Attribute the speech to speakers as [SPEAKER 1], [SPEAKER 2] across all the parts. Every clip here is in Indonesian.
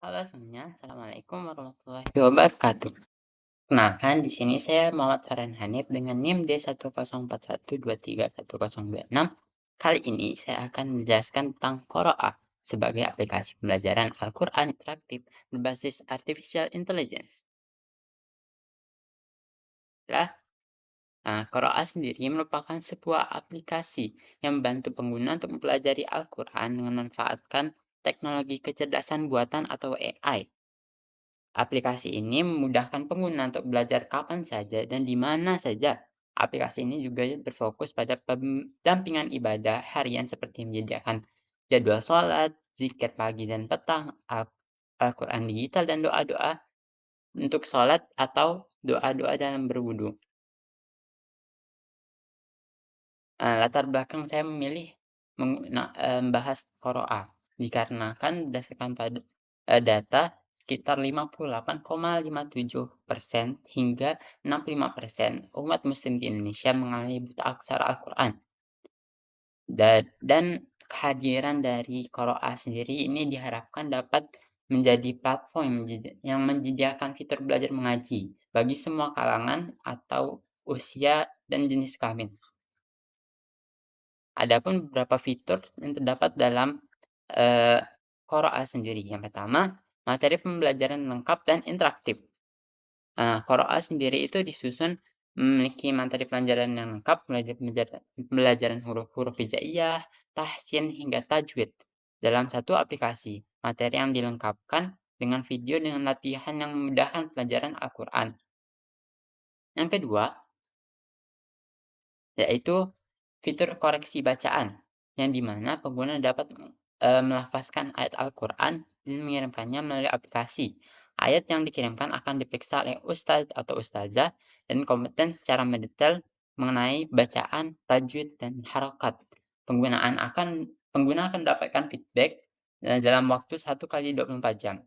[SPEAKER 1] Halo semuanya, Assalamualaikum warahmatullahi wabarakatuh. Kenalkan, di sini saya Muhammad Farhan Hanif dengan NIM D10412310226. Kali ini saya akan menjelaskan tentang Qiraah sebagai aplikasi pembelajaran Al-Quran interaktif berbasis Artificial Intelligence. Ya, Qiraah sendiri merupakan sebuah aplikasi yang membantu pengguna untuk mempelajari Al-Quran dengan memanfaatkan teknologi kecerdasan buatan atau AI. Aplikasi ini memudahkan pengguna untuk belajar kapan saja dan di mana saja. Aplikasi ini juga berfokus pada pendampingan ibadah harian seperti menyediakan jadwal sholat, zikir pagi dan petang, Al-Quran digital, dan doa-doa untuk sholat atau doa-doa dalam berwudu. Latar belakang saya memilih membahas Qiraah, dikarenakan berdasarkan data sekitar 58,57% hingga 65% umat muslim di Indonesia mengalami buta aksara Al-Quran. Dan kehadiran dari Qiraah sendiri ini diharapkan dapat menjadi platform yang menyediakan fitur belajar mengaji bagi semua kalangan atau usia dan jenis kelamin. Adapun beberapa fitur yang terdapat dalam, Qiraah sendiri. Yang pertama, materi pembelajaran lengkap dan interaktif. Qiraah sendiri itu disusun memiliki materi pelajaran yang lengkap, mulai dari pembelajaran huruf-huruf hijaiyah, tahsin, hingga tajwid dalam satu aplikasi. Materi yang dilengkapkan dengan video dengan latihan yang memudahkan pelajaran Al-Quran. Yang kedua, yaitu fitur koreksi bacaan, yang di mana pengguna dapat, melafazkan ayat Al-Quran dan mengirimkannya melalui aplikasi. Ayat yang dikirimkan akan diperiksa oleh ustadz atau ustazah dan kompeten secara mendetail mengenai bacaan, tajwid, dan harokat. Pengguna akan mendapatkan feedback, dalam waktu 1 kali 24 jam.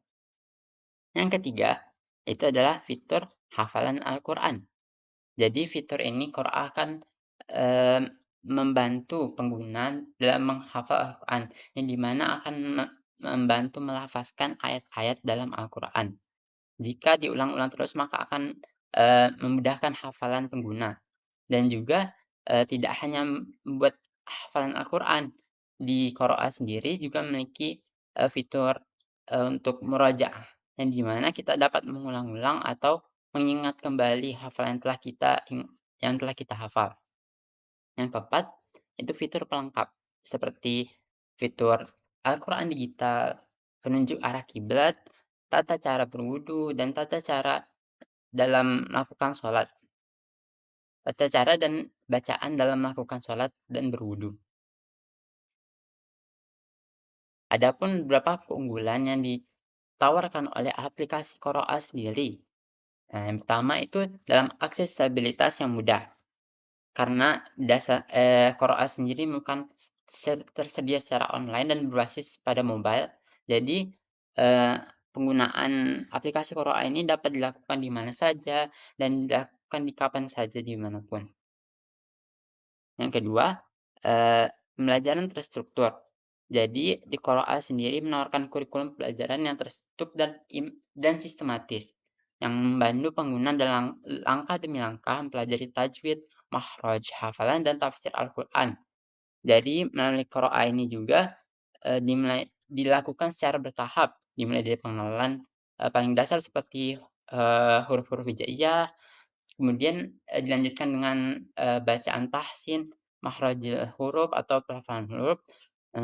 [SPEAKER 1] Yang ketiga, itu adalah fitur hafalan Al-Quran. Jadi fitur ini Quora akan, membantu pengguna dalam menghafal Al-Quran, yang di mana akan membantu melafazkan ayat-ayat dalam Al-Quran. Jika diulang-ulang terus maka akan, memudahkan hafalan pengguna dan juga, tidak hanya membuat hafalan Al-Quran, di Qiraah sendiri juga memiliki, fitur, untuk murojaah, yang di mana kita dapat mengulang-ulang atau mengingat kembali hafalan yang telah kita hafal. Yang keempat, itu fitur pelengkap, seperti fitur Al-Quran digital, penunjuk arah kiblat, tata cara berwudu, dan tata cara dan bacaan dalam melakukan sholat dan berwudu. Adapun beberapa keunggulan yang ditawarkan oleh aplikasi Qiraah sendiri. Yang pertama itu dalam aksesibilitas yang mudah. Karena Qiraah sendiri bukan tersedia secara online dan berbasis pada mobile. Jadi, eee, penggunaan aplikasi Qiraah ini dapat dilakukan di mana saja dan dilakukan di kapan saja, di mana pun. Yang kedua, pembelajaran terstruktur. Jadi di Qiraah sendiri menawarkan kurikulum pelajaran yang terstruktur dan sistematis, yang membantu pengguna dalam langkah demi langkah mempelajari tajwid, makhraj, hafalan, dan tafsir Al-Quran. Jadi melalui Qiraah ini juga, dilakukan secara bertahap, dimulai dari pengenalan, paling dasar seperti, huruf-huruf hijaiyah. Kemudian, dilanjutkan dengan, bacaan tahsin, makhrajul huruf atau pelafalan huruf,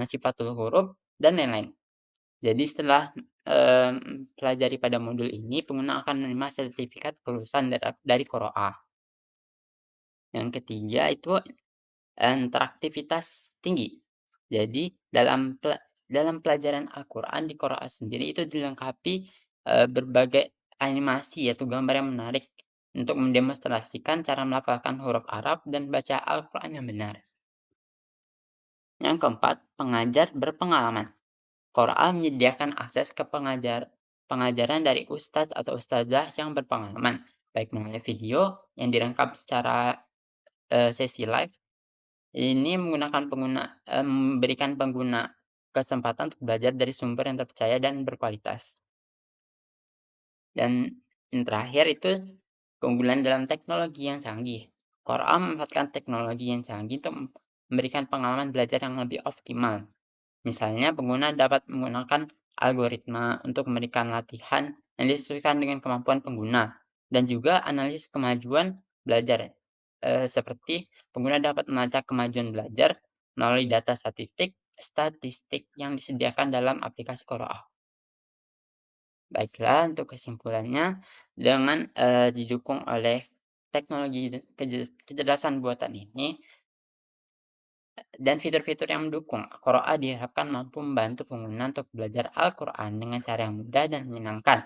[SPEAKER 1] sifatul huruf, dan lain-lain. Jadi setelah, pelajari pada modul ini, pengguna akan menerima sertifikat kelulusan dari Qiraah. Yang ketiga itu interaktivitas tinggi. Jadi dalam pelajaran Al-Quran di Qiraah sendiri itu dilengkapi, berbagai animasi atau gambar yang menarik untuk mendemonstrasikan cara melafalkan huruf Arab dan baca Al-Quran yang benar. Yang keempat, pengajar berpengalaman. Qiraah menyediakan akses ke pengajaran dari ustadz atau ustazah yang berpengalaman, baik melalui video yang direngkap secara, sesi live. Ini memberikan pengguna kesempatan untuk belajar dari sumber yang terpercaya dan berkualitas. Dan yang terakhir itu keunggulan dalam teknologi yang canggih. Quora memanfaatkan teknologi yang canggih untuk memberikan pengalaman belajar yang lebih optimal. Misalnya, pengguna dapat menggunakan algoritma untuk memberikan latihan yang disesuaikan dengan kemampuan pengguna, dan juga analisis kemajuan belajar. Seperti pengguna dapat melacak kemajuan belajar melalui data statistik yang disediakan dalam aplikasi Quora. Baiklah, untuk kesimpulannya, dengan, didukung oleh teknologi dan kecerdasan buatan ini dan fitur-fitur yang mendukung, Quora diharapkan mampu membantu pengguna untuk belajar Al-Quran dengan cara yang mudah dan menyenangkan.